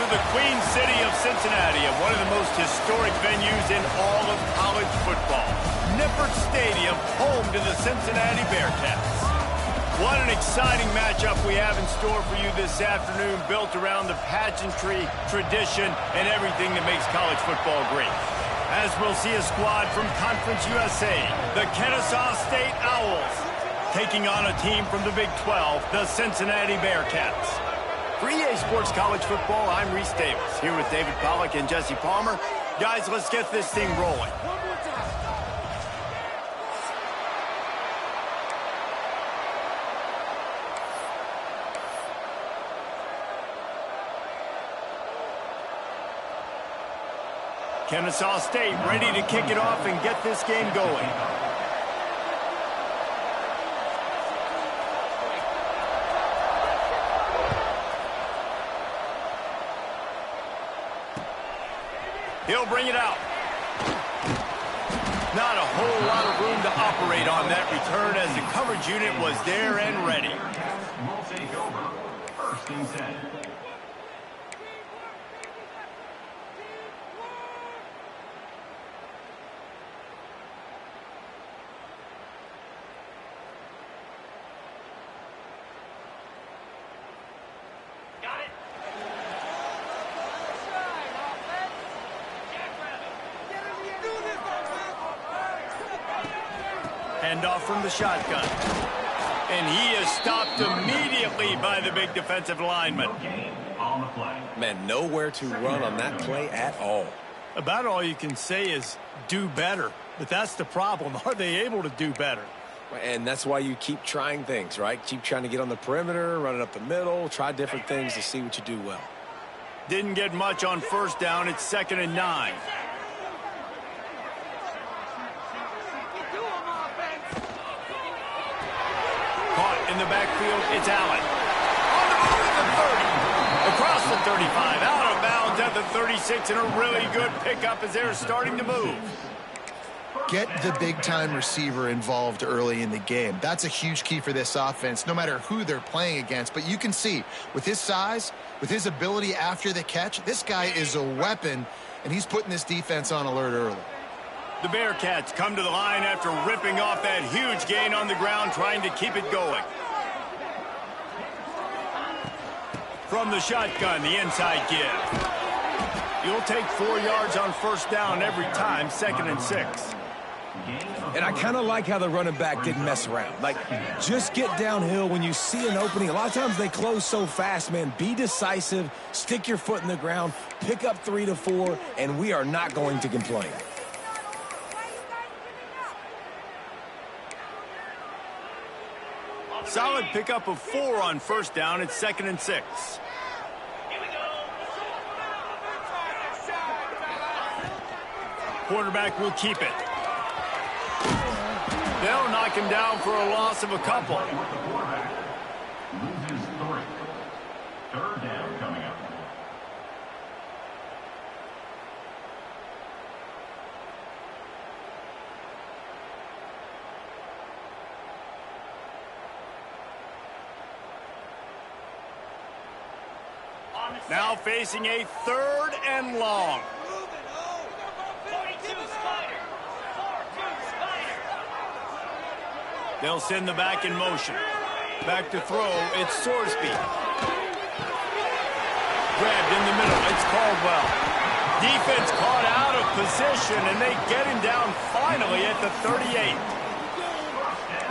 the Queen City of Cincinnati at one of the most historic venues in all of college football. Nippert Stadium, home to the Cincinnati Bearcats. What an exciting matchup we have in store for you this afternoon, built around the pageantry, tradition, and everything that makes college football great. As we'll see a squad from Conference USA, the Kennesaw State Owls, taking on a team from the Big 12, the Cincinnati Bearcats. For EA Sports College Football, I'm Reese Davis, here with David Pollack and Jesse Palmer. Guys, let's get this thing rolling. Kennesaw State ready to kick it off and get this game going. He'll bring it out. Not a whole lot of room to operate on that return as the coverage unit was there and ready. We'll take over. First and 10. Handoff from the shotgun. And he is stopped immediately by the big defensive lineman. On the play. Man, nowhere to run on that play at all. About all you can say is do better. But that's the problem. Are they able to do better? And that's why you keep trying things, right? Keep trying to get on the perimeter, run it up the middle, try different things to see what you do well. Didn't get much on first down. It's 2nd and 9. In the backfield, it's Allen. On the move at the 30. Across the 35. Out of bounds at the 36. And a really good pickup as they're starting to move. Get the big-time receiver involved early in the game. That's a huge key for this offense, no matter who they're playing against. But you can see, with his size, with his ability after the catch, this guy is a weapon, and he's putting this defense on alert early. The Bearcats come to the line after ripping off that huge gain on the ground, trying to keep it going. From the shotgun, the inside give. You'll take 4 yards on first down every time, 2nd and 6. And I kind of like how the running back didn't mess around. Like, just get downhill when you see an opening. A lot of times they close so fast, man. Be decisive, stick your foot in the ground, pick up 3 to 4, and we are not going to complain. Solid pickup of 4 on first down. It's 2nd and 6. Quarterback will keep it. They'll knock him down for a loss of a couple. Loses 3. Third down coming up. Now facing a 3rd and long. They'll send the back in motion. Back to throw, it's Sorsby. Grabbed in the middle, it's Caldwell. Defense caught out of position, and they get him down finally at the 38.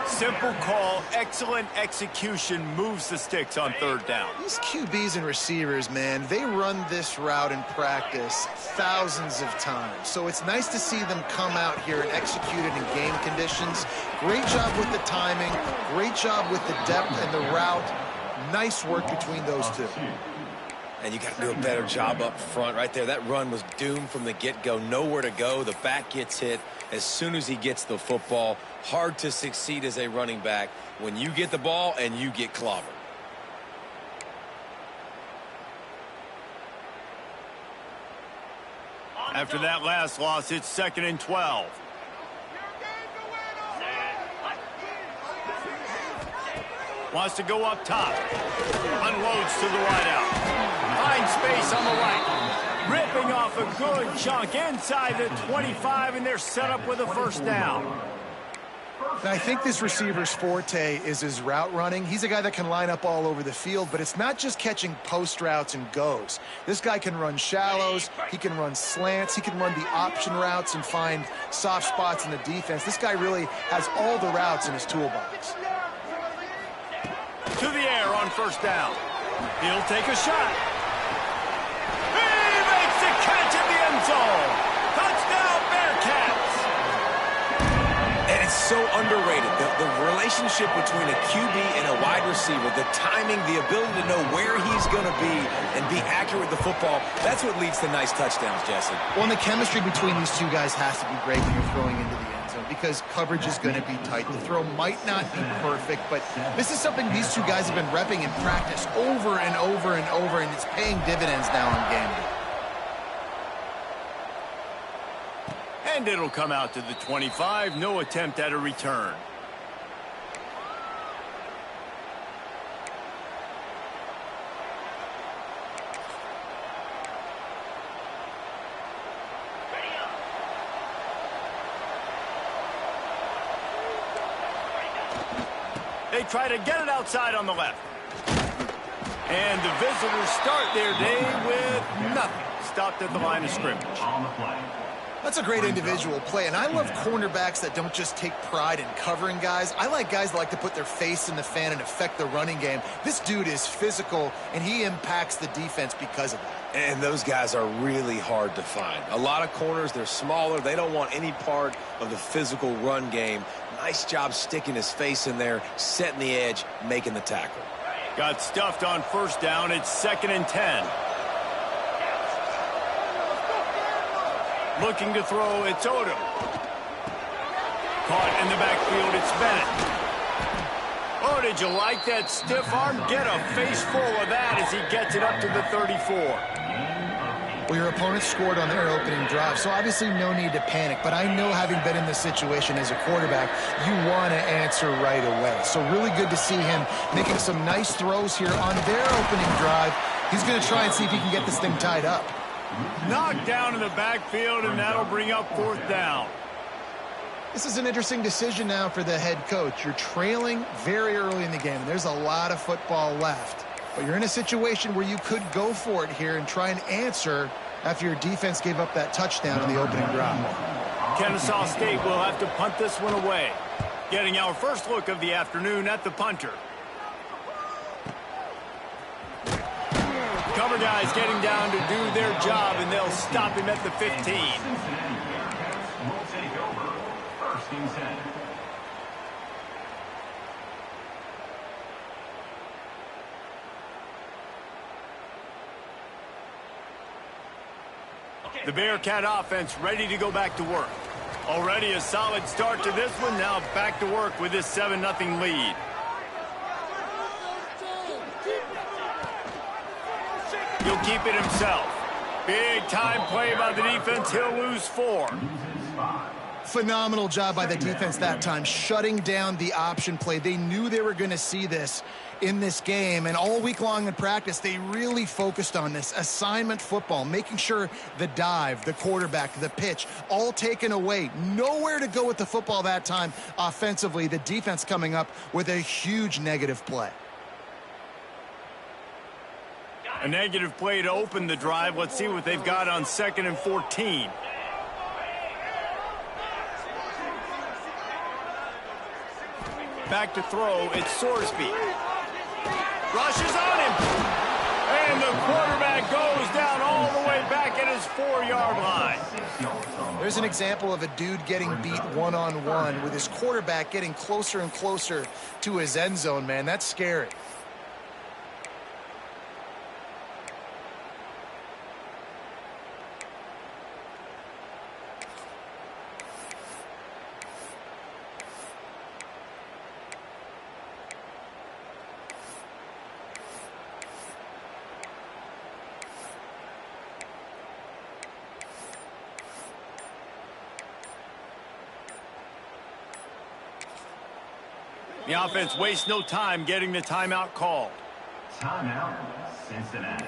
Simple call, excellent execution, moves the sticks on 3rd down. These QBs and receivers, man, they run this route in practice thousands of times. So it's nice to see them come out here and execute it in game conditions. Great job with the timing, great job with the depth and the route. Nice work between those two. And you got to do a better job up front right there. That run was doomed from the get-go. Nowhere to go. The back gets hit as soon as he gets the football. Hard to succeed as a running back when you get the ball and you get clobbered. After that last loss, it's 2nd and 12. Wants to go up top. Unloads to the wideout. Finds space on the right. Ripping off a good chunk inside the 25, and they're set up with a first down. And I think this receiver's forte is his route running. He's a guy that can line up all over the field, but it's not just catching post routes and goes. This guy can run shallows, he can run slants, he can run the option routes and find soft spots in the defense. This guy really has all the routes in his toolbox. To the air on first down. He'll take a shot. He makes the catch at the end zone. Touchdown, Bearcats. And it's so underrated. The relationship between a QB and a wide receiver, the timing, the ability to know where he's going to be and be accurate with the football, that's what leads to nice touchdowns, Jesse. Well, and the chemistry between these two guys has to be great when you're throwing into the end zone because coverage is going to be tight. The throw might not be perfect, but this is something these two guys have been repping in practice over and over and over, and it's paying dividends now in game day. And it'll come out to the 25. No attempt at a return. They try to get it outside on the left. And the visitors start their day with nothing. Stopped at the line of scrimmage. On the play. That's a great individual play, and I love cornerbacks that don't just take pride in covering guys. I like guys that like to put their face in the fan and affect the running game. This dude is physical, and he impacts the defense because of that. And those guys are really hard to find. A lot of corners, they're smaller. They don't want any part of the physical run game. Nice job sticking his face in there, setting the edge, making the tackle. Got stuffed on first down. It's 2nd and 10. Looking to throw, it's Odom. Caught in the backfield, it's Bennett. Oh, did you like that stiff arm? Get a face full of that as he gets it up to the 34. Well, your opponent scored on their opening drive, so obviously no need to panic. But I know, having been in this situation as a quarterback, you want to answer right away. So really good to see him making some nice throws here on their opening drive. He's going to try and see if he can get this thing tied up. Knocked down in the backfield, and that'll bring up 4th down. This is an interesting decision now for the head coach. You're trailing very early in the game, and there's a lot of football left. But you're in a situation where you could go for it here and try and answer after your defense gave up that touchdown in the opening drive. Kennesaw State will have to punt this one away. Getting our first look of the afternoon at the punter. Cover guys getting down to do their job, and they'll stop him at the 15. Cincinnati Bearcats will take over. 1st and 10. The Bearcat offense ready to go back to work. Already a solid start to this one. Now back to work with this 7-0 lead. He'll keep it himself. Big time play by the defense. He'll lose 4. Phenomenal job by the defense that time, shutting down the option play. They knew they were going to see this in this game, and all week long in practice, they really focused on this assignment football, making sure the dive, the quarterback, the pitch, all taken away. Nowhere to go with the football that time offensively. The defense coming up with a huge negative play. A negative play to open the drive. Let's see what they've got on 2nd and 14. Back to throw, it's Sorsby. Rushes on him. And the quarterback goes down all the way back at his 4-yard line. There's an example of a dude getting beat one-on-one with his quarterback getting closer and closer to his end zone, man. That's scary. The offense wastes no time getting the timeout called. Timeout, Cincinnati.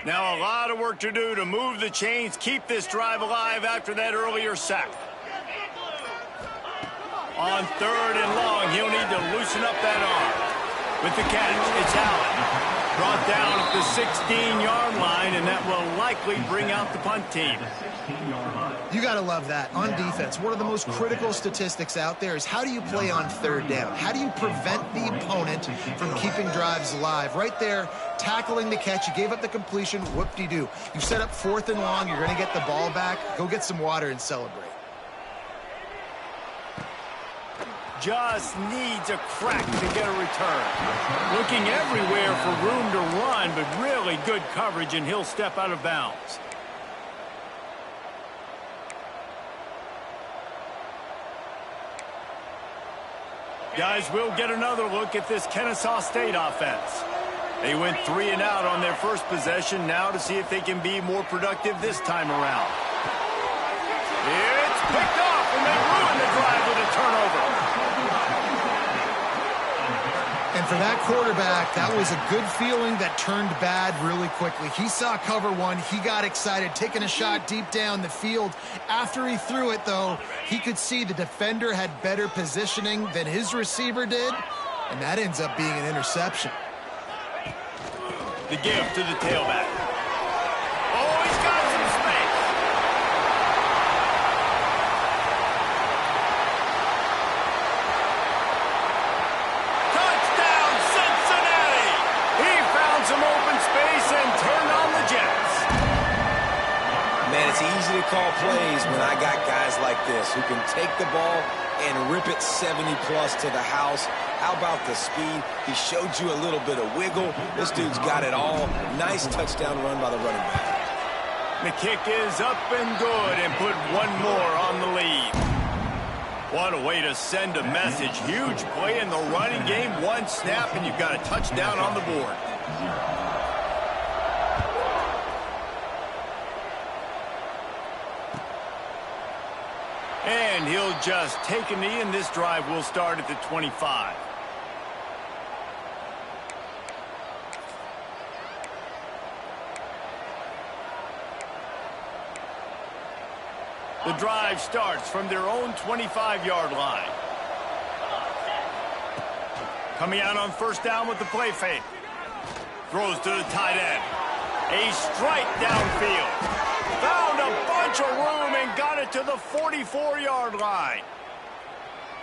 Now a lot of work to do to move the chains, keep this drive alive after that earlier sack. On 3rd and long, he'll need to loosen up that arm. With the catch, it's Allen. Brought down at the 16-yard line, and that will likely bring out the punt team. You got to love that. On defense, one of the most critical statistics out there is how do you play on 3rd down? How do you prevent the opponent from keeping drives alive? Right there, tackling the catch. You gave up the completion. Whoop-de-doo. You set up 4th and long. You're going to get the ball back. Go get some water and celebrate. Just needs a crack to get a return. Looking everywhere for room to run, but really good coverage, and he'll step out of bounds. Guys, we'll get another look at this Kennesaw State offense. They went 3 and out on their first possession, now to see if they can be more productive this time around. It's picked off, and they ruin the drive with a turnover. And for that quarterback, that was a good feeling that turned bad really quickly. He saw cover one. He got excited, taking a shot deep down the field. After he threw it, though, he could see the defender had better positioning than his receiver did, and that ends up being an interception. The give to the tailback. Oh, he's got some space. Touchdown, Cincinnati! He found some open space and turned on the Jets. Man, it's easy to call plays when I got guys like this who can take the ball and rip it 70-plus to the house. How about the speed? He showed you a little bit of wiggle. This dude's got it all. Nice touchdown run by the running back. The kick is up and good, and put one more on the lead. What a way to send a message. Huge play in the running game. One snap, and you've got a touchdown on the board. And he'll just take a knee, and this drive will start at the 25. The drive starts from their own 25-yard line. Coming out on 1st down with the play fake. Throws to the tight end. A strike downfield. Found a bunch of room and got it to the 44-yard line.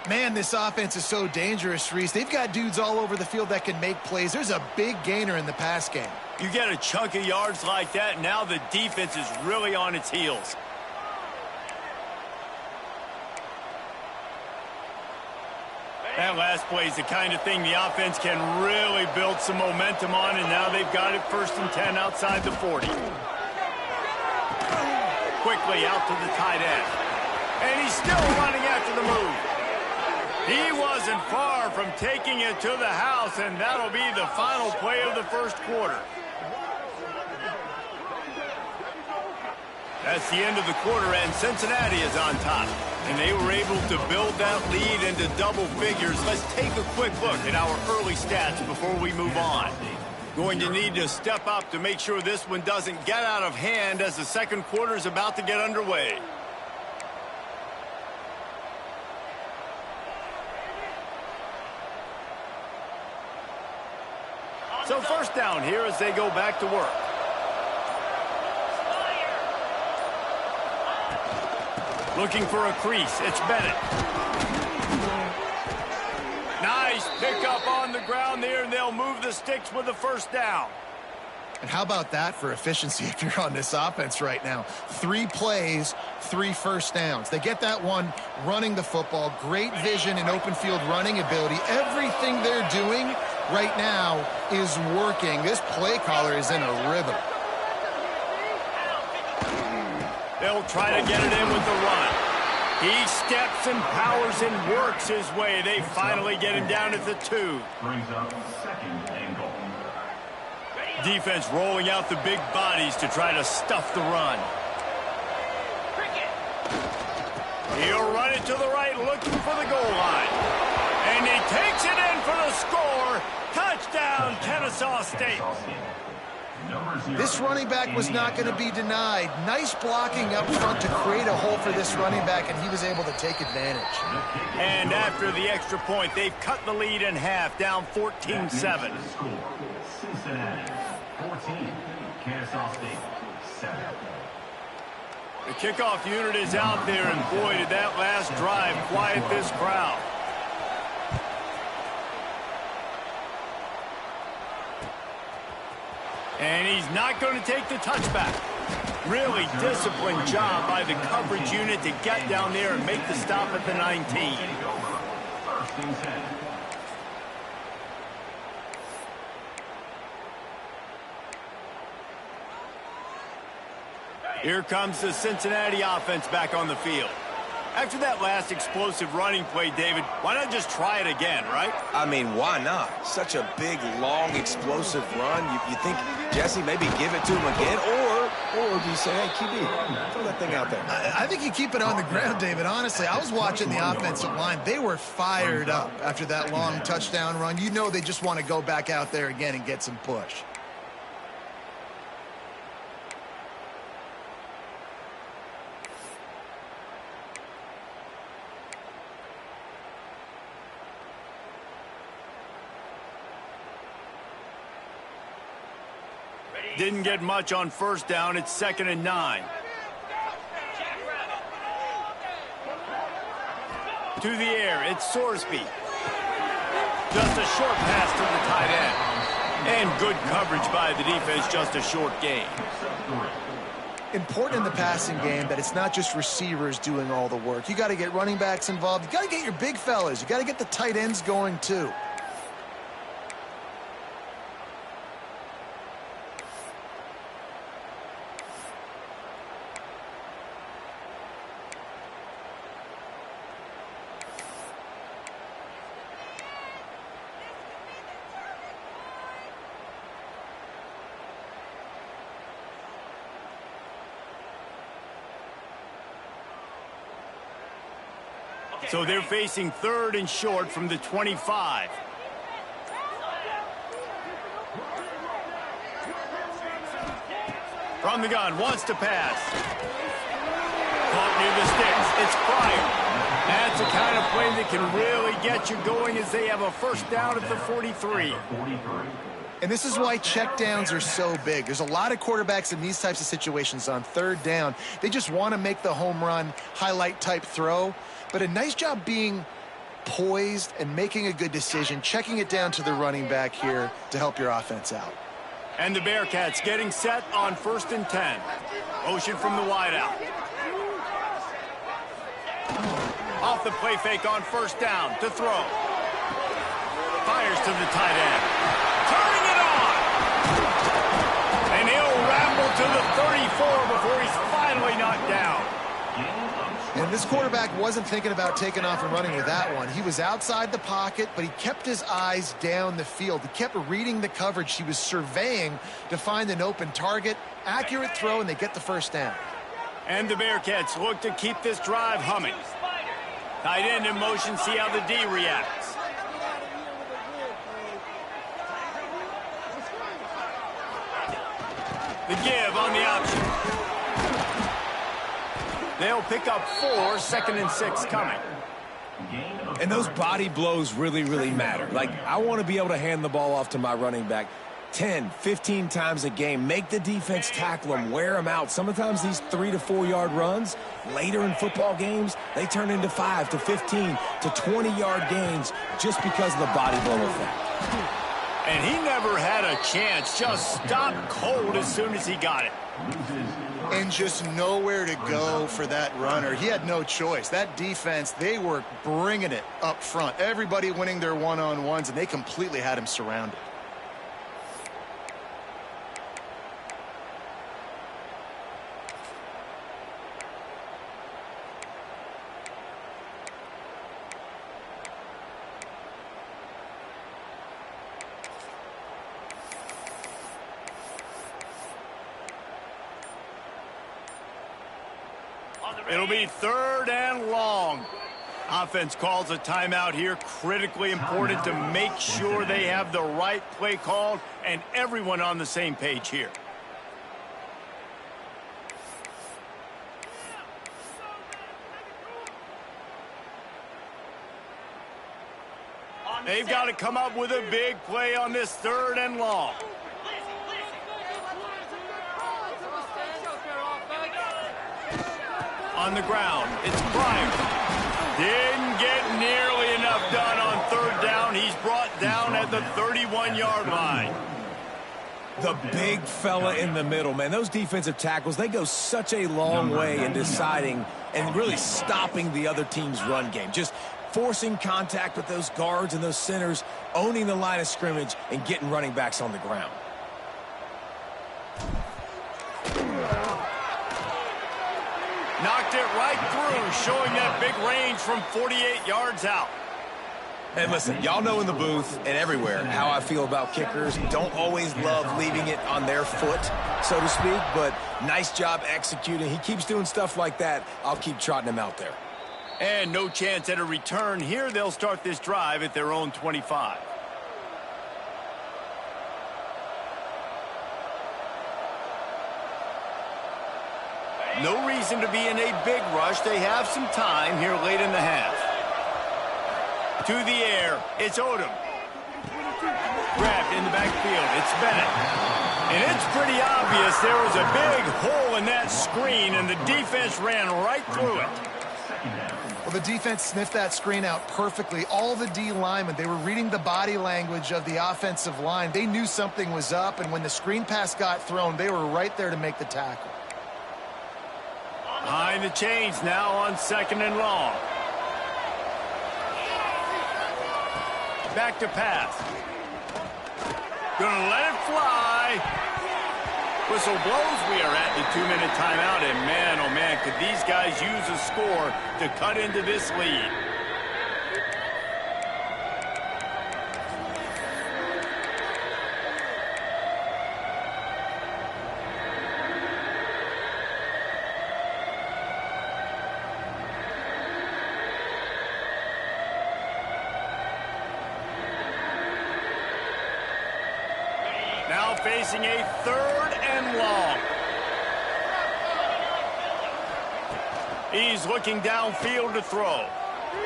Man, this offense is so dangerous, Reese. They've got dudes all over the field that can make plays. There's a big gainer in the pass game. You get a chunk of yards like that, now the defense is really on its heels. That last play is the kind of thing the offense can really build some momentum on, and now they've got it 1st and 10 outside the 40. Quickly out to the tight end. And he's still running after the move. He wasn't far from taking it to the house, and that'll be the final play of the 1st quarter. That's the end of the quarter, and Cincinnati is on top. And they were able to build that lead into double figures. Let's take a quick look at our early stats before we move on. Going to need to step up to make sure this one doesn't get out of hand as the 2nd quarter is about to get underway. So 1st down here as they go back to work. Looking for a crease. It's Bennett. Nice pickup on the ground there, and they'll move the sticks with the 1st down. And how about that for efficiency if you're on this offense right now? 3 plays, 3 1st downs. They get that one running the football. Great vision and open field running ability. Everything they're doing right now is working. This play caller is in a rhythm. They'll try to get it in with the run. He steps and powers and works his way. They finally get him down at the 2. Brings up second and goal. Defense rolling out the big bodies to try to stuff the run. He'll run it to the right, looking for the goal line. And he takes it in for the score. Touchdown, Kennesaw State. This running back was not going to be denied. Nice blocking up front to create a hole for this running back, and he was able to take advantage. And after the extra point, they've cut the lead in half, down 14-7. Cincinnati 14, Kennesaw State 7. The kickoff unit is out there, and boy, did that last drive quiet this crowd. And he's not going to take the touchback. Really disciplined job by the coverage unit to get down there and make the stop at the 19. First and 10. Here comes the Cincinnati offense back on the field. After that last explosive running play, David, why not just try it again, right? I mean, why not? Such a big, long, explosive run. You think, Jesse, maybe give it to him again? Or do you say, hey, QB, throw that thing out there? I think you keep it on the ground, David. Honestly, I was watching the offensive line. They were fired up after that long touchdown run. You know they just want to go back out there again and get some push. Didn't get much on first down. It's 2nd and 9. To the air, it's Sorsby. Just a short pass to the tight end. And good coverage by the defense, just a short gain. Important in the passing game that it's not just receivers doing all the work. You got to get running backs involved. You got to get your big fellas. You got to get the tight ends going too. So they're facing 3rd and short from the 25. From the gun, wants to pass. Caught near the sticks. It's Pryor. That's the kind of play that can really get you going as they have a first down at the 43. And this is why checkdowns are so big. There's a lot of quarterbacks in these types of situations on 3rd down. They just want to make the home run, highlight type throw. But a nice job being poised and making a good decision, checking it down to the running back here to help your offense out. And the Bearcats getting set on 1st and 10. Motion from the wideout. Off the play fake on 1st down to throw. Fires to the tight end. Turning it on! And he'll ramble to the 34 before he's finally knocked down. And this quarterback wasn't thinking about taking off and running with that one. He was outside the pocket, but he kept his eyes down the field. He kept reading the coverage. He was surveying to find an open target. Accurate throw, and they get the first down. And the Bearcats look to keep this drive humming. Tight end in motion, see how the D reacts. The give on the option. They'll pick up 4, 2nd and 6 coming. And those body blows really, really matter. Like, I want to be able to hand the ball off to my running back 10, 15 times a game. Make the defense tackle them, wear them out. Sometimes these 3 to 4 yard runs, later in football games, they turn into 5 to 15 to 20 yard gains just because of the body blow effect. And he never had a chance. Just stopped cold as soon as he got it. And just nowhere to go for that runner. He had no choice. That defense, they were bringing it up front. Everybody winning their one-on-ones, and they completely had him surrounded. It'll be 3rd and long. Offense calls a timeout here. Critically important to make sure they have the right play called and everyone on the same page here. They've got to come up with a big play on this 3rd and long. On the ground, it's Bryant. Didn't get nearly enough done on 3rd down. He's brought down at the 31-yard line. The big fella in the middle, man. Those defensive tackles, they go such a long way in deciding and really stopping the other team's run game. Just forcing contact with those guards and those centers, owning the line of scrimmage, and getting running backs on the ground. Knocked it right through, showing that big range from 48 yards out. And listen, y'all know in the booth and everywhere how I feel about kickers. Don't always love leaving it on their foot, so to speak, but nice job executing. He keeps doing stuff like that. I'll keep trotting him out there. And no chance at a return here. They'll start this drive at their own 25. No reason to be in a big rush. They have some time here late in the half. To the air, it's Odom. Grabbed in the backfield, it's Bennett. And it's pretty obvious there was a big hole in that screen, and the defense ran right through it. Well, the defense sniffed that screen out perfectly. All the D linemen, they were reading the body language of the offensive line. They knew something was up, and when the screen pass got thrown, they were right there to make the tackle. Behind the chains now on 2nd and long. Back to pass. Gonna let it fly. Whistle blows. We are at the 2-minute timeout, and man, oh man, could these guys use a score to cut into this lead. Now facing a 3rd and long. He's looking downfield to throw.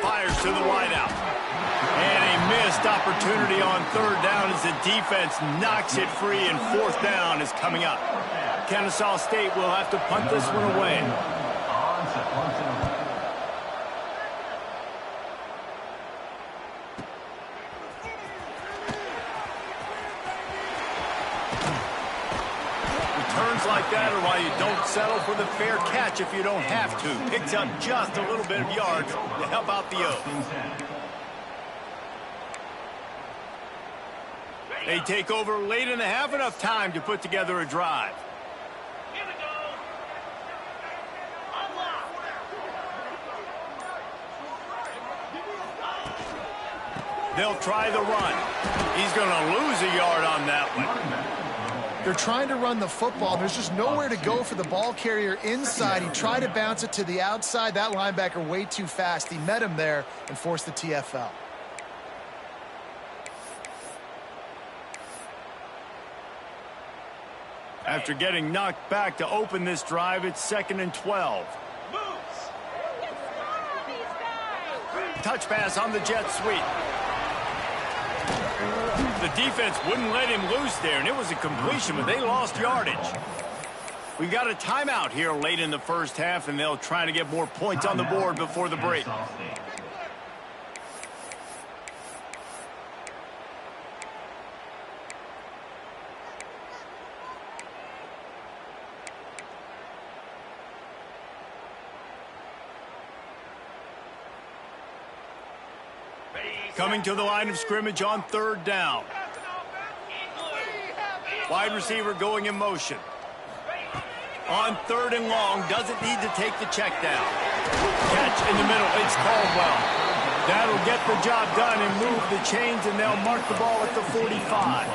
Fires to the wideout. And a missed opportunity on 3rd down as the defense knocks it free, and 4th down is coming up. Kennesaw State will have to punt this one away. Like that are why you don't settle for the fair catch if you don't have to. Picks up just a little bit of yards to help out the O. They take over late in the half, enough time to put together a drive. Here we go. They'll try the run. He's going to lose a yard on that one. They're trying to run the football. There's just nowhere to go for the ball carrier inside. He tried to bounce it to the outside. That linebacker way too fast. He met him there and forced the TFL. After getting knocked back to open this drive, it's 2nd and 12. Touch pass on the jet sweep. The defense wouldn't let him loose there, and it was a completion, but they lost yardage. We've got a timeout here late in the first half, and they'll try to get more points on the board before the break. Coming to the line of scrimmage on 3rd down. Wide receiver going in motion. On 3rd and long, doesn't need to take the check down. Catch in the middle, it's Caldwell. That'll get the job done and move the chains, and they'll mark the ball at the 45.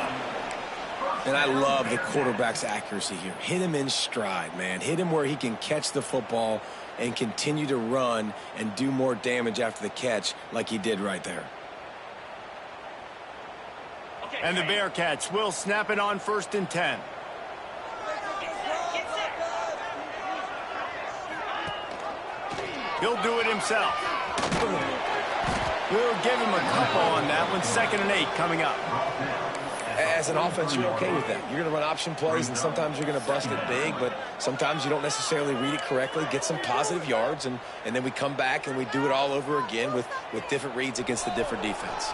And I love the quarterback's accuracy here. Hit him in stride, man. Hit him where he can catch the football and continue to run and do more damage after the catch like he did right there. And the Bearcats will snap it on 1st and 10. He'll do it himself. We'll give him a couple on that one. 2nd and 8 coming up. As an offense, you're okay with that. You're going to run option plays, and sometimes you're going to bust it big, but sometimes you don't necessarily read it correctly, get some positive yards, and then we come back and we do it all over again with different reads against the different defense.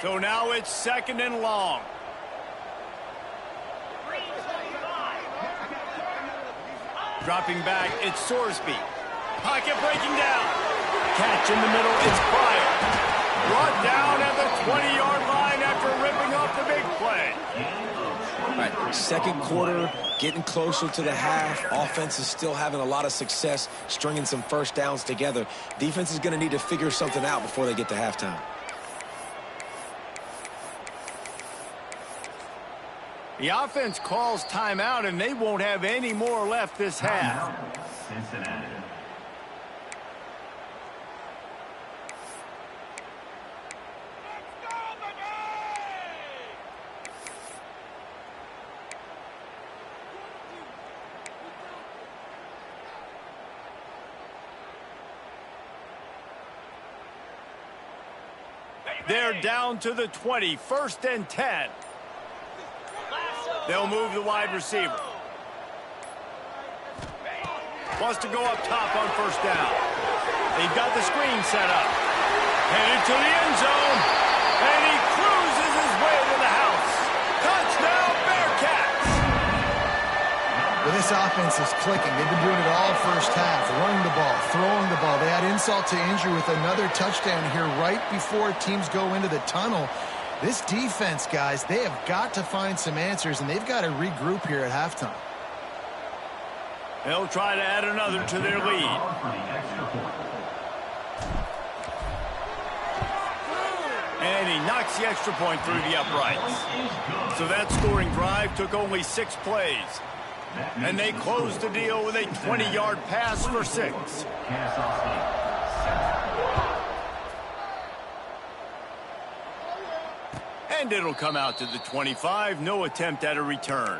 So now it's 2nd and long. Dropping back, it's Sorsby. Pocket breaking down. Catch in the middle, it's Pryor. Brought down at the 20-yard line after ripping off the big play. All right, 2nd quarter, getting closer to the half. Offense is still having a lot of success stringing some 1st downs together. Defense is going to need to figure something out before they get to halftime. The offense calls timeout, and they won't have any more left this half. Cincinnati. They're down to the 20, 1st and 10. They'll move the wide receiver. Wants to go up top on 1st down. They've got the screen set up. Headed to the end zone. And he cruises his way to the house. Touchdown, Bearcats! Well, this offense is clicking. They've been doing it all 1st half. Running the ball, throwing the ball. They add insult to injury with another touchdown here right before teams go into the tunnel. This defense, guys, they have got to find some answers, and they've got to regroup here at halftime. They'll try to add another to their lead. And he knocks the extra point through the uprights. So that scoring drive took only 6 plays. And they closed the deal with a 20-yard pass for 6. And it'll come out to the 25. No attempt at a return.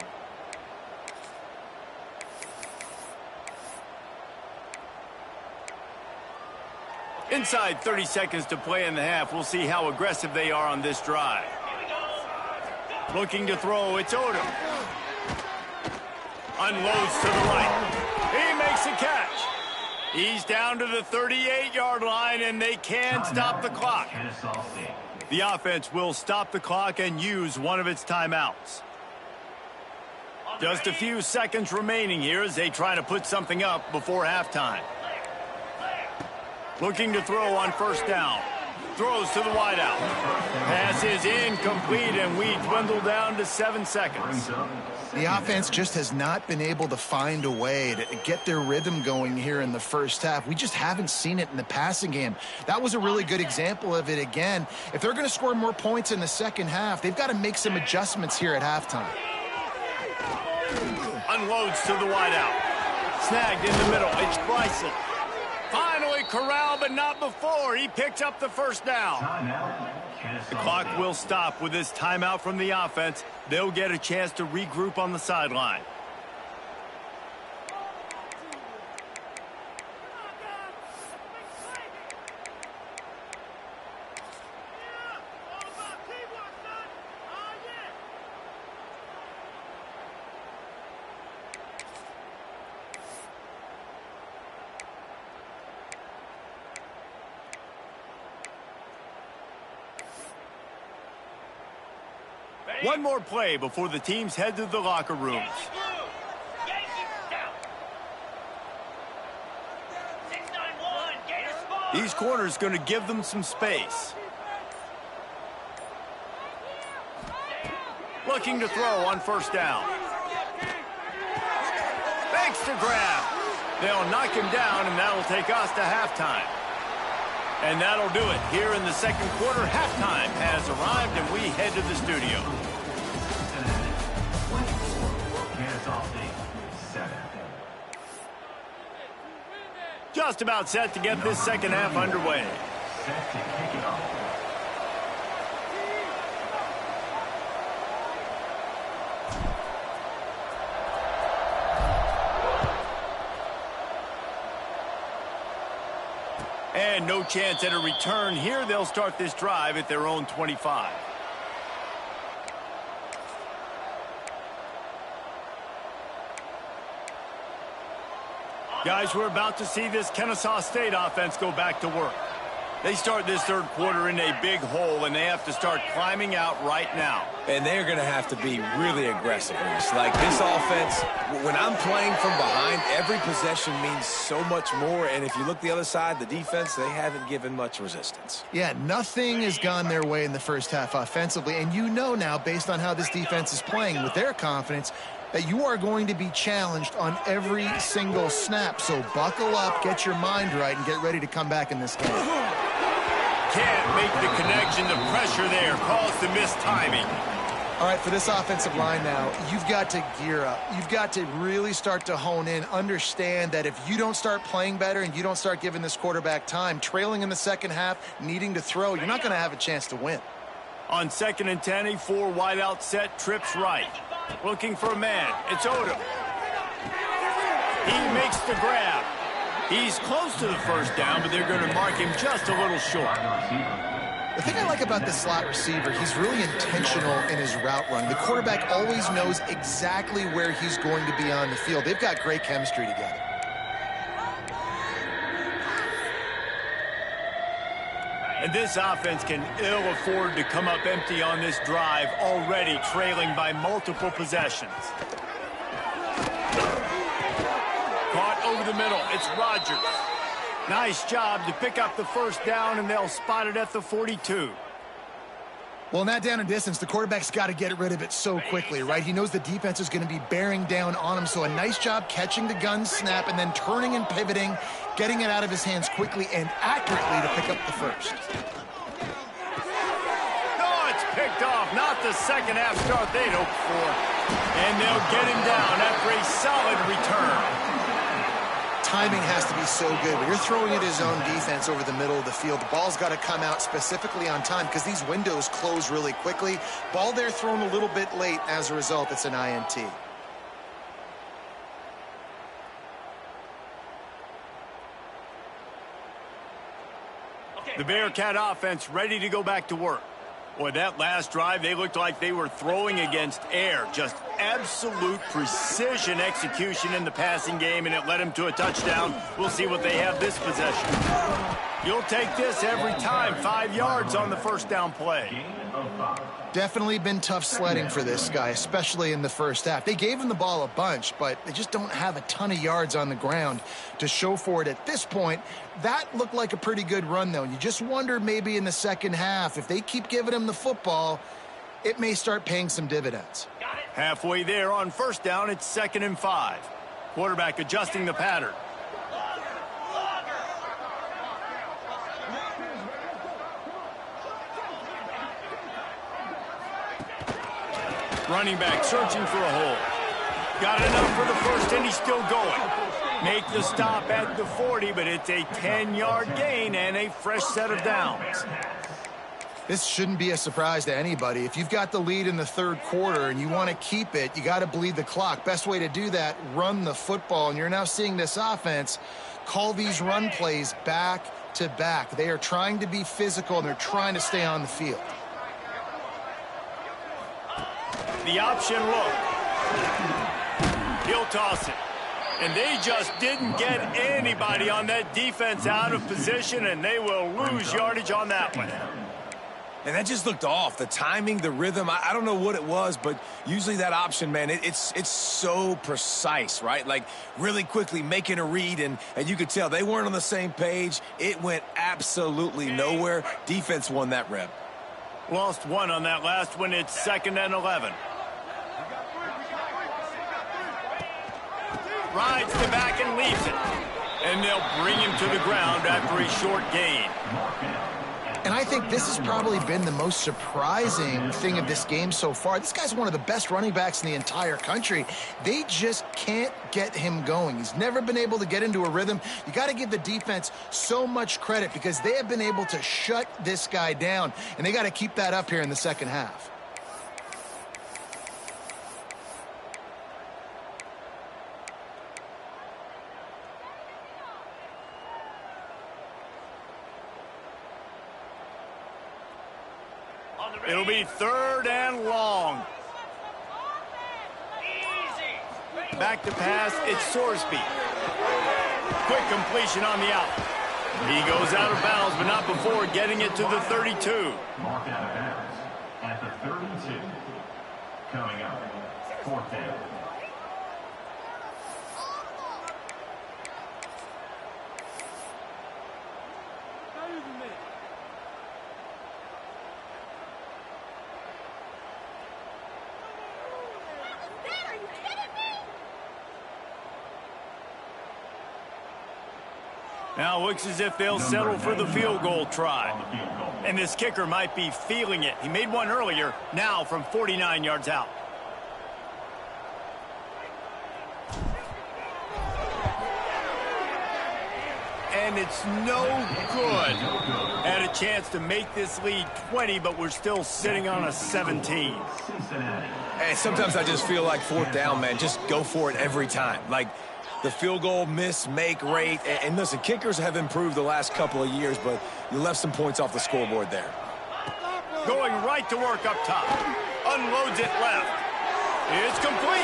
Inside 30 seconds to play in the half. We'll see how aggressive they are on this drive. Looking to throw, it's Odom. Unloads to the right. He makes a catch. He's down to the 38-yard line, and they can stop the clock. The offense will stop the clock and use one of its timeouts. Just a few seconds remaining here as they try to put something up before halftime. Looking to throw on 1st down. Throws to the wideout. Pass is incomplete, and we dwindle down to 7 seconds. The offense just has not been able to find a way to get their rhythm going here in the 1st half. We just haven't seen it in the passing game. That was a really good example of it again. If they're going to score more points in the 2nd half, they've got to make some adjustments here at halftime. Unloads to the wideout. Snagged in the middle. It's Bryson. Finally corralled, but not before. He picks up the 1st down. The clock will stop with this timeout from the offense. They'll get a chance to regroup on the sideline. One more play before the teams head to the locker rooms. These corners going to give them some space. Looking to throw on first down. Thanks to grab. They'll knock him down, and that'll take us to halftime. And that'll do it. Here in the second quarter, halftime has arrived, and we head to the studio. Just about set to get this second half underway. Set to kick it off. And no chance at a return here. They'll start this drive at their own 25. Guys, we're about to see this Kennesaw State offense go back to work. They start this third quarter in a big hole, and they have to start climbing out right now. And they're going to have to be really aggressive. Like this offense, when I'm playing from behind, every possession means so much more. And if you look the other side, the defense, they haven't given much resistance. Yeah, nothing has gone their way in the first half offensively. And you know now, based on how this defense is playing with their confidence, that you are going to be challenged on every single snap. So buckle up, get your mind right, and get ready to come back in this game. Can't make the connection. The pressure there caused the missed timing. All right, for this offensive line now, you've got to gear up. You've got to really start to hone in, understand that if you don't start playing better and you don't start giving this quarterback time, trailing in the second half, needing to throw, you're not going to have a chance to win. On 2nd and 10, a 4 wide out set, trips right. Looking for a man. It's Odom. He makes the grab. He's close to the first down, but they're going to mark him just a little short. The thing I like about this slot receiver, he's really intentional in his route running. The quarterback always knows exactly where he's going to be on the field. They've got great chemistry together. And this offense can ill afford to come up empty on this drive, already trailing by multiple possessions. Caught over the middle. It's Rodgers. Nice job to pick up the first down, and they'll spot it at the 42. Well, in that down and distance, the quarterback's got to get rid of it so quickly, right? He knows the defense is going to be bearing down on him, so a nice job catching the gun snap and then turning and pivoting, getting it out of his hands quickly and accurately to pick up the first. Oh, it's picked off. Not the second half start they'd hoped for. And they'll get him down after a solid return. Timing has to be so good. When you're throwing at his own defense over the middle of the field, the ball's got to come out specifically on time because these windows close really quickly. Ball there thrown a little bit late. As a result, it's an INT. The Bearcat offense ready to go back to work. Boy, that last drive, they looked like they were throwing against air. Just absolute precision execution in the passing game, and it led them to a touchdown. We'll see what they have this possession. You'll take this every time. 5 yards on the first down play. Definitely been tough sledding for this guy, especially in the first half. They gave him the ball a bunch, but they just don't have a ton of yards on the ground to show for it at this point. That looked like a pretty good run, though. You just wonder maybe in the second half, if they keep giving him the football, it may start paying some dividends. Halfway there on first down, it's 2nd and 5. Quarterback adjusting the pattern. Running back searching for a hole. Got enough for the first, and he's still going. Make the stop at the 40, but it's a 10-yard gain and a fresh set of downs. This shouldn't be a surprise to anybody. If you've got the lead in the third quarter and you want to keep it, you got to bleed the clock. Best way to do that, run the football. And you're now seeing this offense call these run plays back to back. They are trying to be physical, and they're trying to stay on the field. The option look. He'll toss it. And they just didn't get anybody on that defense out of position, and they will lose yardage on that one. And that just looked off. The timing, the rhythm, I don't know what it was, but usually that option, man, it's so precise, right? Like really quickly making a read, and you could tell they weren't on the same page. It went absolutely nowhere. Defense won that rep. Lost one on that last one. It's 2nd and 11. Rides the back and leaves it. And they'll bring him to the ground after a short gain. And I think this has probably been the most surprising thing of this game so far. This guy's one of the best running backs in the entire country. They just can't get him going. He's never been able to get into a rhythm. You got to give the defense so much credit because they have been able to shut this guy down, and they got to keep that up here in the second half. It'll be 3rd and long. Back to pass, it's Sorsby. Quick completion on the out. He goes out of bounds, but not before getting it to the 32. Marked out of bounds at the 32. Coming up, 4th down. Now looks as if they'll settle for the field goal try. And this kicker might be feeling it. He made one earlier, now from 49 yards out. And it's no good. Had a chance to make this lead 20, but we're still sitting on a 17. Hey, sometimes I just feel like 4th down, man. Just go for it every time. Like, the field goal miss-make rate. And listen, kickers have improved the last couple of years, but you left some points off the scoreboard there. Going right to work up top. Unloads it left. It's complete.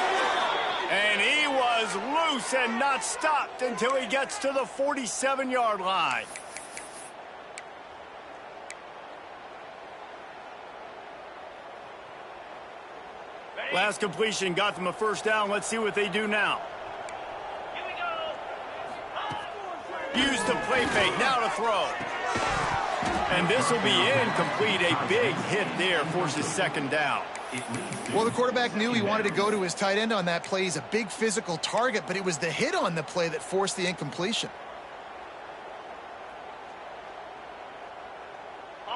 And he was loose and not stopped until he gets to the 47-yard line. Last completion got them a 1st down. Let's see what they do now. Use the play fake, now to throw. And this will be incomplete. A big hit there, forces 2nd down. Well, the quarterback knew he wanted to go to his tight end on that play. He's a big physical target, but it was the hit on the play that forced the incompletion.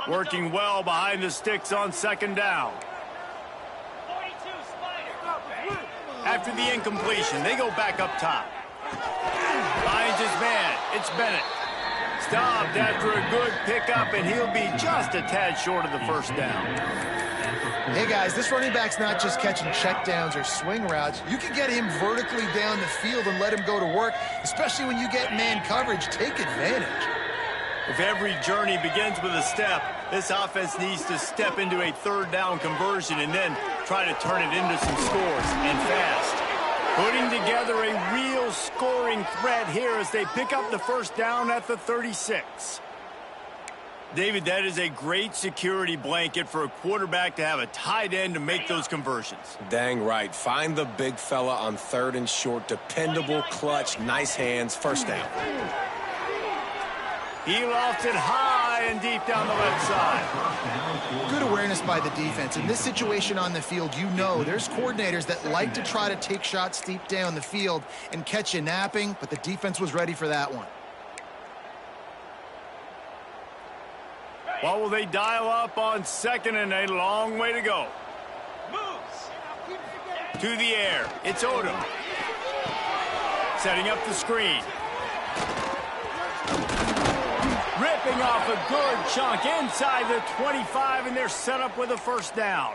Working well behind the sticks on 2nd down. After the incompletion, they go back up top. Finds his man. It's Bennett. Stopped after a good pickup, and he'll be just a tad short of the 1st down. Hey, guys, this running back's not just catching checkdowns or swing routes. You can get him vertically down the field and let him go to work, especially when you get man coverage. Take advantage. If every journey begins with a step, this offense needs to step into a 3rd down conversion and then try to turn it into some scores, and fast. Putting together a real scoring threat here as they pick up the 1st down at the 36. David, that is a great security blanket for a quarterback to have a tight end to make those conversions. Dang right. Find the big fella on 3rd and short. Dependable, clutch, nice hands, 1st down. He lofts it high and deep down the left side. Good awareness by the defense. In this situation on the field, you know there's coordinators that like to try to take shots deep down the field and catch you napping, but the defense was ready for that one. What will they dial up on 2nd and a long way to go? To the air. It's Odom. Setting up the screen. Ripping off a good chunk inside the 25, and they're set up with a 1st down.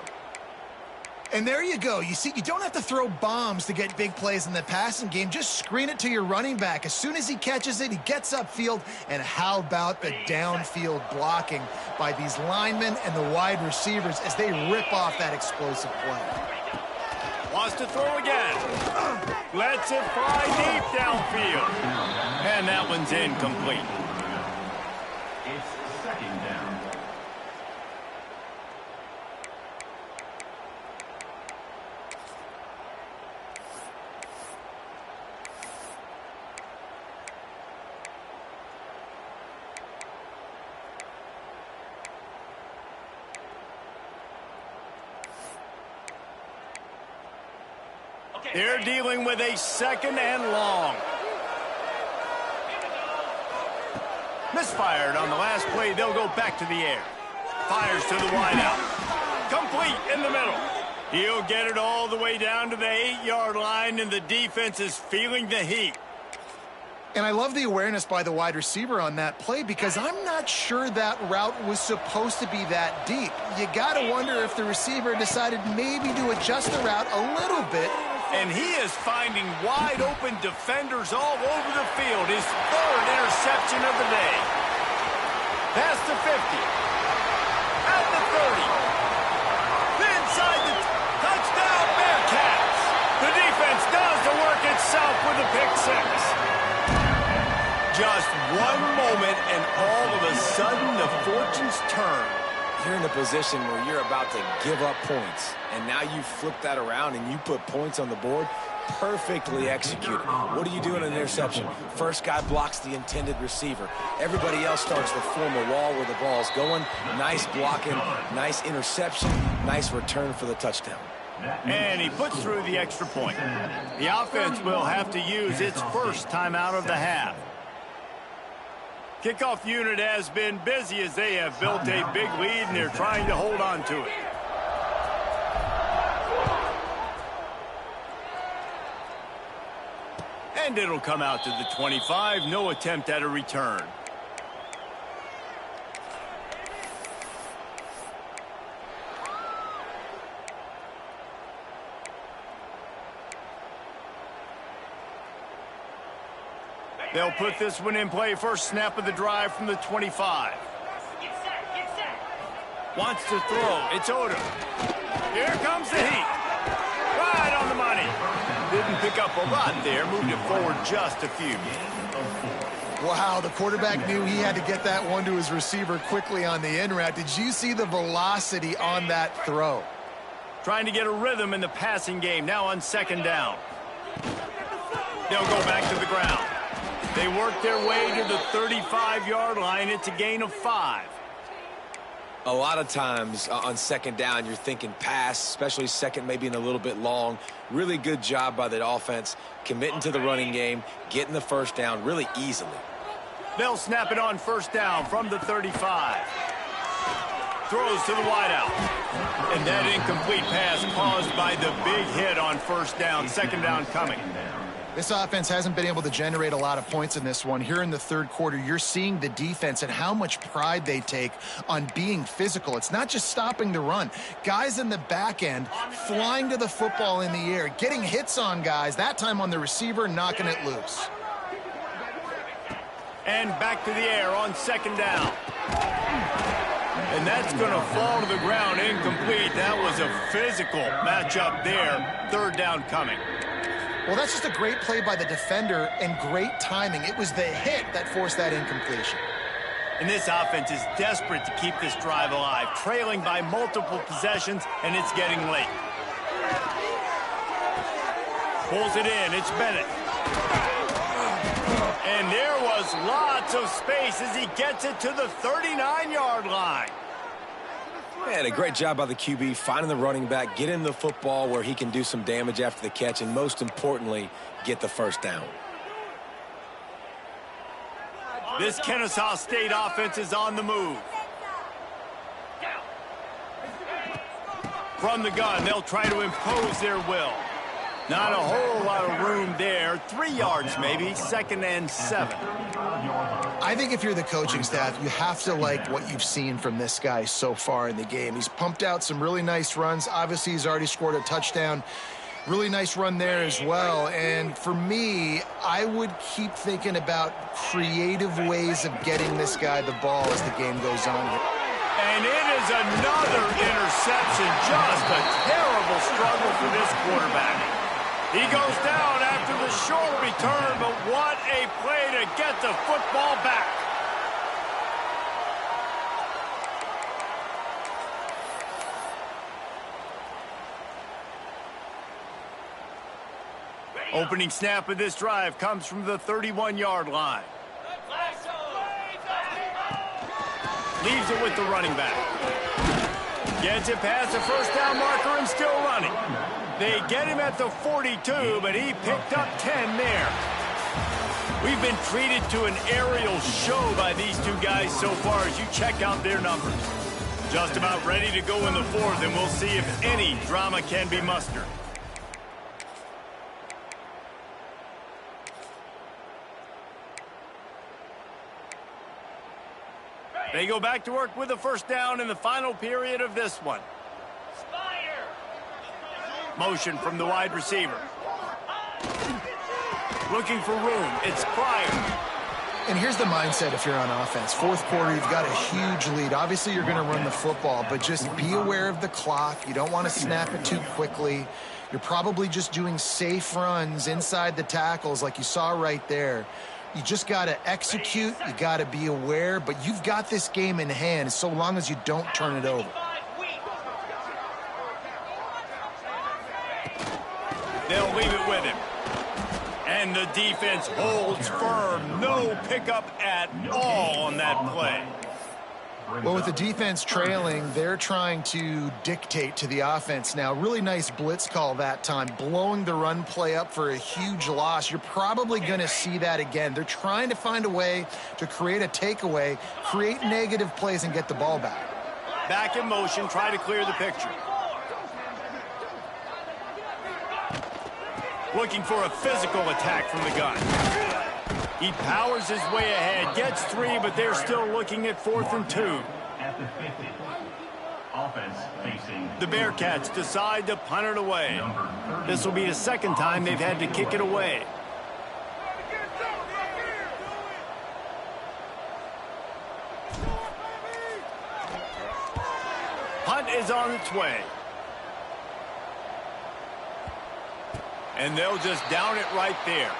And there you go. You see, you don't have to throw bombs to get big plays in the passing game. Just screen it to your running back. As soon as he catches it, he gets upfield. And how about the downfield blocking by these linemen and the wide receivers as they rip off that explosive play. Wants to throw again. Lets it fly deep downfield. And that one's incomplete. It's 2nd down. They're dealing with a second and long. Misfired on the last play. They'll go back to the air. Fires to the wideout. Complete in the middle. He'll get it all the way down to the 8-yard line, and the defense is feeling the heat. And I love the awareness by the wide receiver on that play because I'm not sure that route was supposed to be that deep. You got to wonder if the receiver decided maybe to adjust the route a little bit. And he is finding wide open defenders all over the field. His third interception of the day. Past the 50. At the 30. Inside the touchdown Bearcats. The defense does the work itself with a pick six. Just one moment and all of a sudden the fortunes turn. You're in a position where you're about to give up points, and now you flip that around and you put points on the board. Perfectly executed. What do you do in an interception? First guy blocks the intended receiver. Everybody else starts to form a wall where the ball's going. Nice blocking, nice interception, nice return for the touchdown. And he puts through the extra point. The offense will have to use its first timeout of the half. Kickoff unit has been busy as they have built a big lead, and they're trying to hold on to it. And it'll come out to the 25. No attempt at a return. They'll put this one in play. First snap of the drive from the 25. Wants to throw. It's Odom. Here comes the heat. Right on the money. Didn't pick up a lot there. Moved it forward just a few. Wow, the quarterback knew he had to get that one to his receiver quickly on the in route. Did you see the velocity on that throw? Trying to get a rhythm in the passing game. Now on second down. They'll go back to the ground. They work their way to the 35-yard line. It's a gain of 5. A lot of times on second down, you're thinking pass, especially second maybe in a little bit long. Really good job by the offense, committing to the running game, getting the first down really easily. They'll snap it on first down from the 35. Throws to the wideout. And that incomplete pass caused by the big hit on first down. Second down coming. This offense hasn't been able to generate a lot of points in this one. Here in the third quarter, you're seeing the defense and how much pride they take on being physical. It's not just stopping the run. Guys in the back end flying to the football in the air, getting hits on guys, that time on the receiver, knocking it loose. And back to the air on second down. And that's going to fall to the ground incomplete. That was a physical matchup there. Third down coming. Well, that's just a great play by the defender and great timing. It was the hit that forced that incompletion. And this offense is desperate to keep this drive alive, trailing by multiple possessions, and it's getting late. Pulls it in. It's Bennett. And there was lots of space as he gets it to the 39-yard line. Man, a great job by the QB, finding the running back, getting the football where he can do some damage after the catch, and most importantly, get the first down. This Kennesaw State offense is on the move. From the gun, they'll try to impose their will. Not a whole lot of room there. 3 yards maybe, second and 7. I think if you're the coaching staff, you have to like what you've seen from this guy so far in the game. He's pumped out some really nice runs. Obviously, he's already scored a touchdown. Really nice run there as well. And for me, I would keep thinking about creative ways of getting this guy the ball as the game goes on here. And it is another interception. Just a terrible struggle for this quarterback. He goes down after the short return, but what a play to get the football back. Opening snap of this drive comes from the 31-yard line. Leaves it with the running back. Gets it past the first down marker and still running. They get him at the 42, but he picked up 10 there. We've been treated to an aerial show by these two guys so far as you check out their numbers. Just about ready to go in the fourth, and we'll see if any drama can be mustered. They go back to work with a first down in the final period of this one. Motion from the wide receiver. Looking for room. It's Pryor. And here's the mindset if you're on offense. Fourth quarter, you've got a huge lead. Obviously, you're going to run the football, but just be aware of the clock. You don't want to snap it too quickly. You're probably just doing safe runs inside the tackles like you saw right there. You just got to execute. You got to be aware, but you've got this game in hand so long as you don't turn it over. They'll leave it with him. And the defense holds firm. No pickup at all on that play. Well, with the defense trailing, they're trying to dictate to the offense now. Really nice blitz call that time, blowing the run play up for a huge loss. You're probably going to see that again. They're trying to find a way to create a takeaway, create negative plays, and get the ball back. Back in motion, try to clear the picture. Looking for a physical attack from the gun. He powers his way ahead, gets 3, but they're still looking at 4th and 2. At the 50. Offense facing The Bearcats decide to punt it away. This will be the second time they've had to kick it away. Punt is on its way. And they'll just down it right there.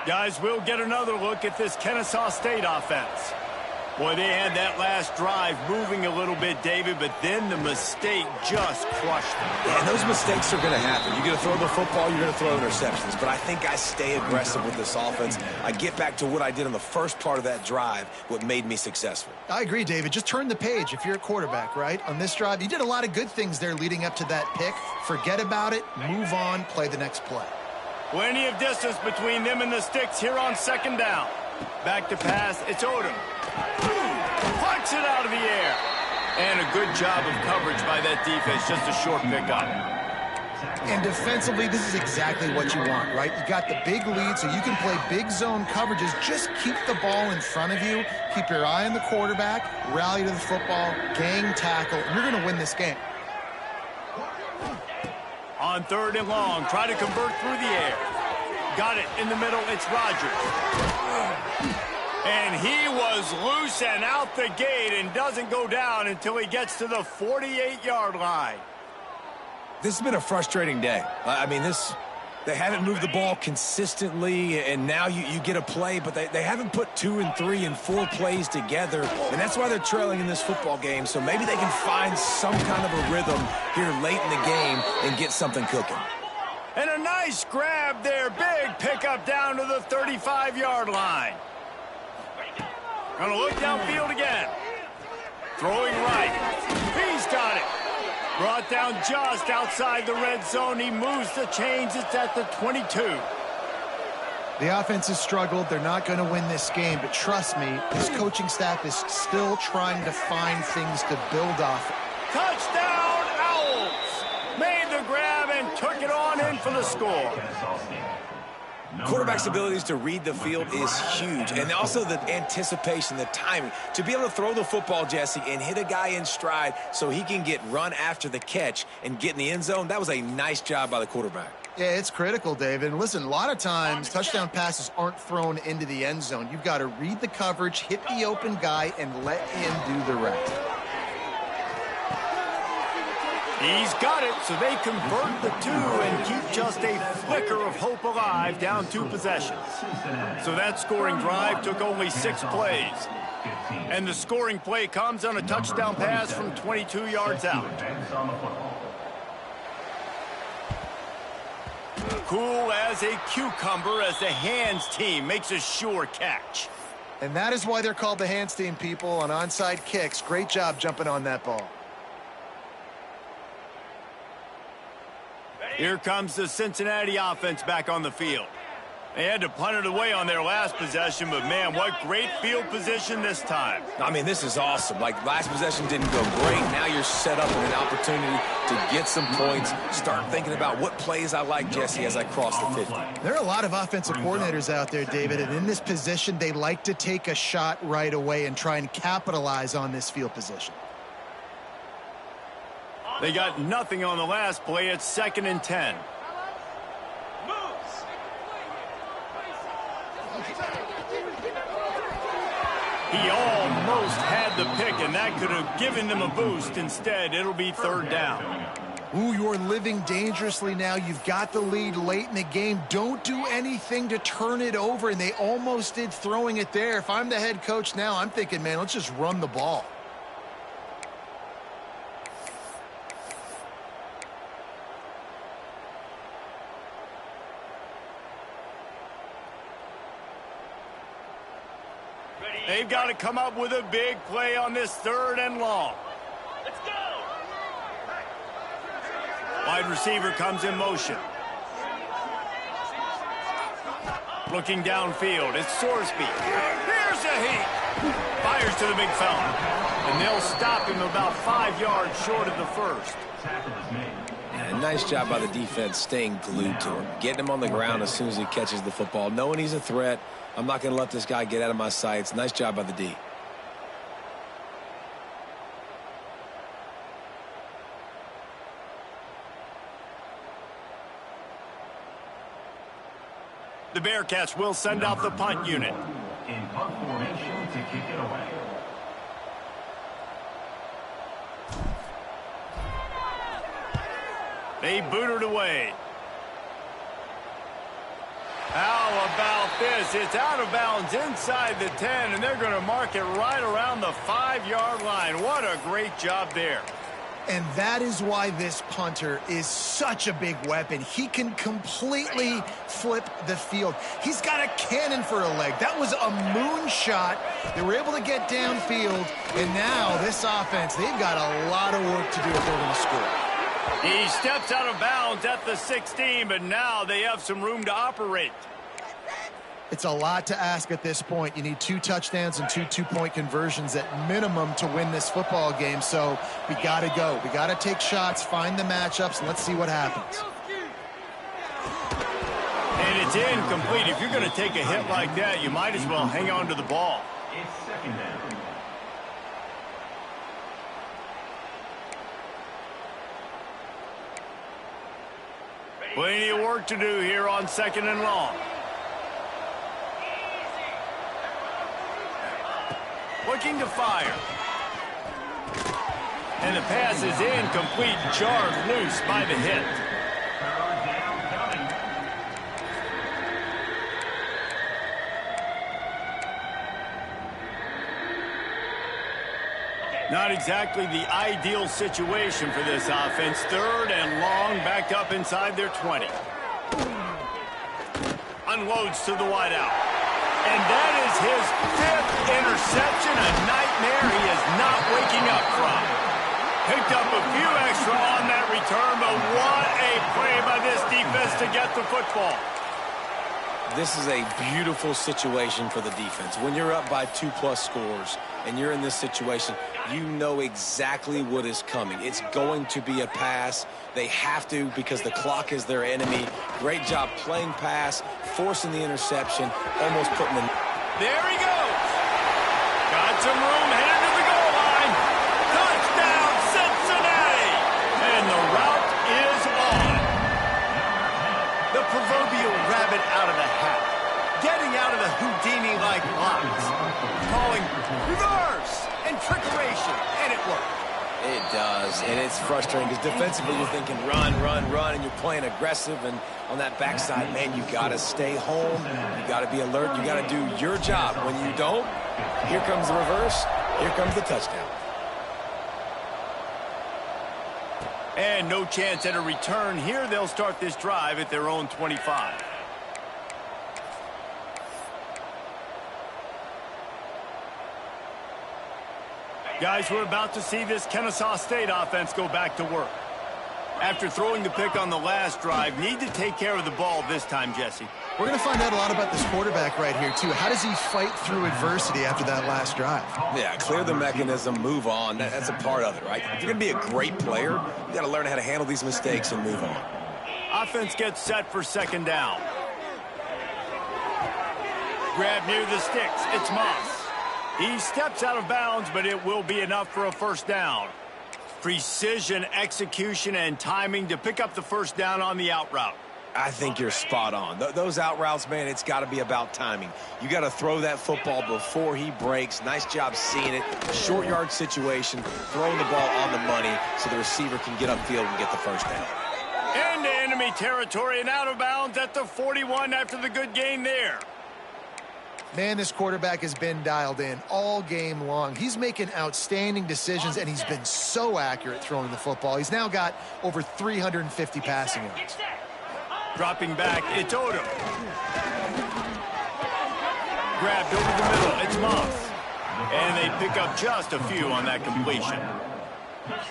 Guys, we'll get another look at this Kennesaw State offense. Boy, they had that last drive moving a little bit, David, but then the mistake just crushed them. Yeah, and those mistakes are going to happen. You're going to throw the football, you're going to throw interceptions. But I think I stay aggressive with this offense. I get back to what I did on the first part of that drive, what made me successful. I agree, David. Just turn the page if you're a quarterback, right? On this drive, you did a lot of good things there leading up to that pick. Forget about it, move on, play the next play. Plenty of distance between them and the sticks here on second down. Back to pass, it's Odom. Punch it out of the air. And a good job of coverage by that defense, just a short pickup. And defensively, this is exactly what you want, right? You got the big lead, so you can play big zone coverages. Just keep the ball in front of you. Keep your eye on the quarterback, rally to the football, gang tackle, and you're going to win this game. On 3rd and long, try to convert through the air. Got it in the middle, it's Rodgers. And he was loose and out the gate and doesn't go down until he gets to the 48-yard line. This has been a frustrating day. I mean, they haven't moved the ball consistently, and now you get a play, but they haven't put 2 and 3 and 4 plays together, and that's why they're trailing in this football game. So maybe they can find some kind of a rhythm here late in the game and get something cooking. And a nice grab there. Big pickup down to the 35-yard line. Gonna look downfield again. Throwing right. He's got it. Brought down just outside the red zone. He moves the chains. It's at the 22. The offense has struggled. They're not going to win this game, but trust me, this coaching staff is still trying to find things to build off. Touchdown, Owls! Made the grab and took it on in for the score. Quarterback's abilities to read the field is huge, and also the anticipation, the timing. To be able to throw the football, Jesse, and hit a guy in stride so he can get run after the catch and get in the end zone, that was a nice job by the quarterback. Yeah, it's critical, David. And listen, a lot of times touchdown passes aren't thrown into the end zone. You've got to read the coverage, hit the open guy, and let him do the rest. He's got it, so they convert the 2 and keep just a flicker of hope alive, down 2 possessions. So that scoring drive took only 6 plays. And the scoring play comes on a touchdown pass from 22 yards out. Cool as a cucumber as the hands team makes a sure catch. And that is why they're called the hands team, people, on onside kicks. Great job jumping on that ball. Here comes the Cincinnati offense back on the field. They had to punt it away on their last possession, but man, what great field position this time. I mean, this is awesome. Like, last possession didn't go great. Now you're set up with an opportunity to get some points. Start thinking about what plays I like, Jesse, as I cross the 50. There are a lot of offensive coordinators out there, David, and in this position, they like to take a shot right away and try and capitalize on this field position. They got nothing on the last play. It's 2nd and 10. He almost had the pick, and that could have given them a boost. Instead, it'll be 3rd down. Ooh, you're living dangerously now. You've got the lead late in the game. Don't do anything to turn it over, and they almost did throwing it there. If I'm the head coach now, I'm thinking, man, let's just run the ball. They've got to come up with a big play on this 3rd and long. Let's go! Wide receiver comes in motion. Looking downfield, it's Sorsby. Here's a heat. Fires to the big fella. And they'll stop him about 5 yards short of the 1st. Yeah, nice job by the defense staying glued to him. Getting him on the ground as soon as he catches the football. Knowing he's a threat. I'm not going to let this guy get out of my sights. Nice job by the D. The Bearcats will send out the punt unit. In punt formation to kick it away. They boot it away. How about this? It's out of bounds inside the 10, and they're going to mark it right around the 5-yard line. What a great job there. And that is why this punter is such a big weapon. He can completely flip the field. He's got a cannon for a leg. That was a moonshot. They were able to get downfield, and now this offense, they've got a lot of work to do if they're going to score. He steps out of bounds at the 16, but now they have some room to operate. It's a lot to ask at this point. You need 2 touchdowns and 2 two-point conversions at minimum to win this football game, so we got to go. We got to take shots, find the matchups, and let's see what happens. And it's incomplete. If you're going to take a hit like that, you might as well hang on to the ball. It's 2nd down. Plenty of work to do here on 2nd and long. Looking to fire. And the pass is incomplete, jarred loose by the hit. 3rd down coming. Not exactly the ideal situation for this offense. 3rd and long, backed up inside their 20. Unloads to the wideout. And that is his 5th interception, a nightmare he is not waking up from. Picked up a few extra on that return, but what a play by this defense to get the football. This is a beautiful situation for the defense. When you're up by 2+ scores and you're in this situation, you know exactly what is coming. It's going to be a pass. They have to because the clock is their enemy. Great job playing pass, forcing the interception, almost putting them. There he goes. Got some room, headed to the goal line. Touchdown, Cincinnati. And the route is on. The proverbial rabbit out of the hat. Getting out of the Houdini-like blocks. Calling reverse and trickeration, and it worked. It does, and it's frustrating because defensively you're thinking run, run, run, and you're playing aggressive, and on that backside, man, you got to stay home. You got to be alert. You got to do your job. When you don't, here comes the reverse. Here comes the touchdown. And no chance at a return here. They'll start this drive at their own 25. Guys, we're about to see this Kennesaw State offense go back to work. After throwing the pick on the last drive, need to take care of the ball this time, Jesse. We're going to find out a lot about this quarterback right here, too. How does he fight through adversity after that last drive? Yeah, clear the mechanism, move on. That's a part of it, right? If you're going to be a great player, you got to learn how to handle these mistakes and move on. Offense gets set for second down. Grab near the sticks. It's Moss. He steps out of bounds, but it will be enough for a first down. Precision, execution, and timing to pick up the first down on the out route. I think you're spot on. Those out routes, man, it's got to be about timing. You got to throw that football before he breaks. Nice job seeing it. Short yard situation, throwing the ball on the money so the receiver can get upfield and get the first down. Into enemy territory and out of bounds at the 41 after the good gain there. Man, this quarterback has been dialed in all game long. He's making outstanding decisions, and he's been so accurate throwing the football. He's now got over 350 passing yards. Dropping back, it's Odom. Grabbed over the middle, it's Moss. And they pick up just a few on that completion.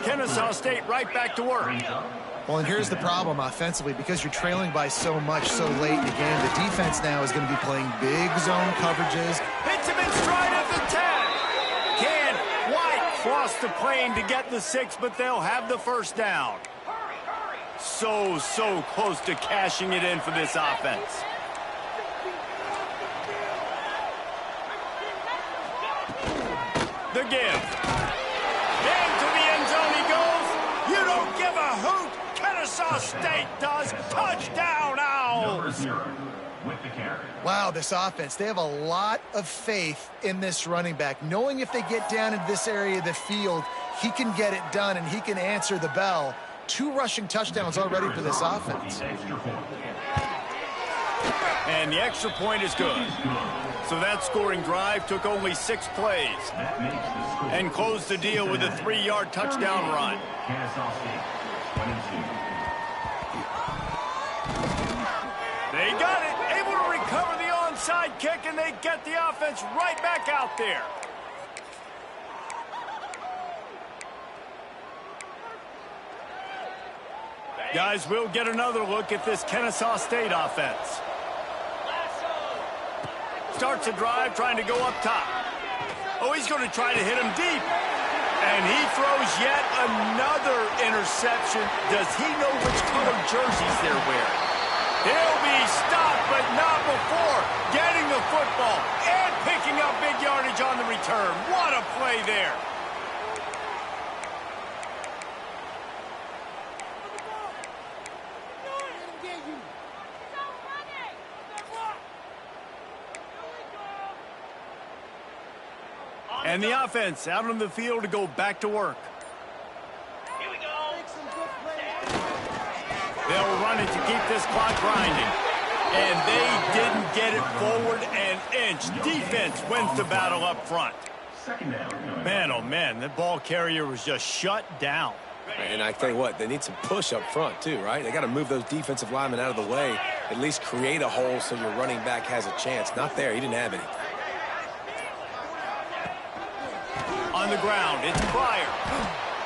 Kennesaw State right back to work. Well, and here's the problem offensively. Because you're trailing by so much so late in the game, the defense now is going to be playing big zone coverages. Hits him in stride at the 10. Can White cross the plane to get the 6, but they'll have the first down. So close to cashing it in for this offense. The give. Into the end zone he goes. You don't give a hoot. Kennesaw State does. Touchdown, Owls. Number 0 with the carry. Wow, this offense, they have a lot of faith in this running back, knowing if they get down in this area of the field, he can get it done and he can answer the bell. 2 rushing touchdowns already for this offense. And the extra point is good. So that scoring drive took only 6 plays and closed the deal with a 3-yard touchdown run. They got it, able to recover the onside kick, and they get the offense right back out there. Guys, we'll get another look at this Kennesaw State offense. Starts a drive trying to go up top. Oh, he's going to try to hit him deep. And he throws yet another interception. Does he know which color jerseys they're wearing? He'll be stopped, but not before getting the football and picking up big yardage on the return. What a play there. And the offense out on the field to go back to work. Here we go. They'll run it to keep this clock grinding. And they didn't get it forward an inch. Defense wins the battle up front. Man, oh man, that ball carrier was just shut down. And I tell you what, they need some push up front too, right? They got to move those defensive linemen out of the way, at least create a hole so your running back has a chance. Not there, he didn't have any. On the ground, it's Pryor.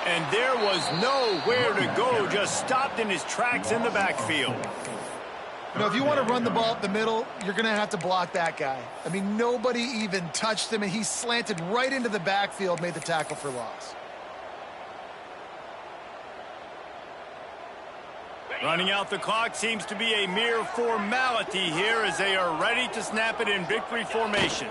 And there was nowhere to go, just stopped in his tracks in the backfield. You know, if you want to run the ball up the middle, you're going to have to block that guy. I mean, nobody even touched him, and he slanted right into the backfield, made the tackle for loss. Running out the clock seems to be a mere formality here as they are ready to snap it in victory formation.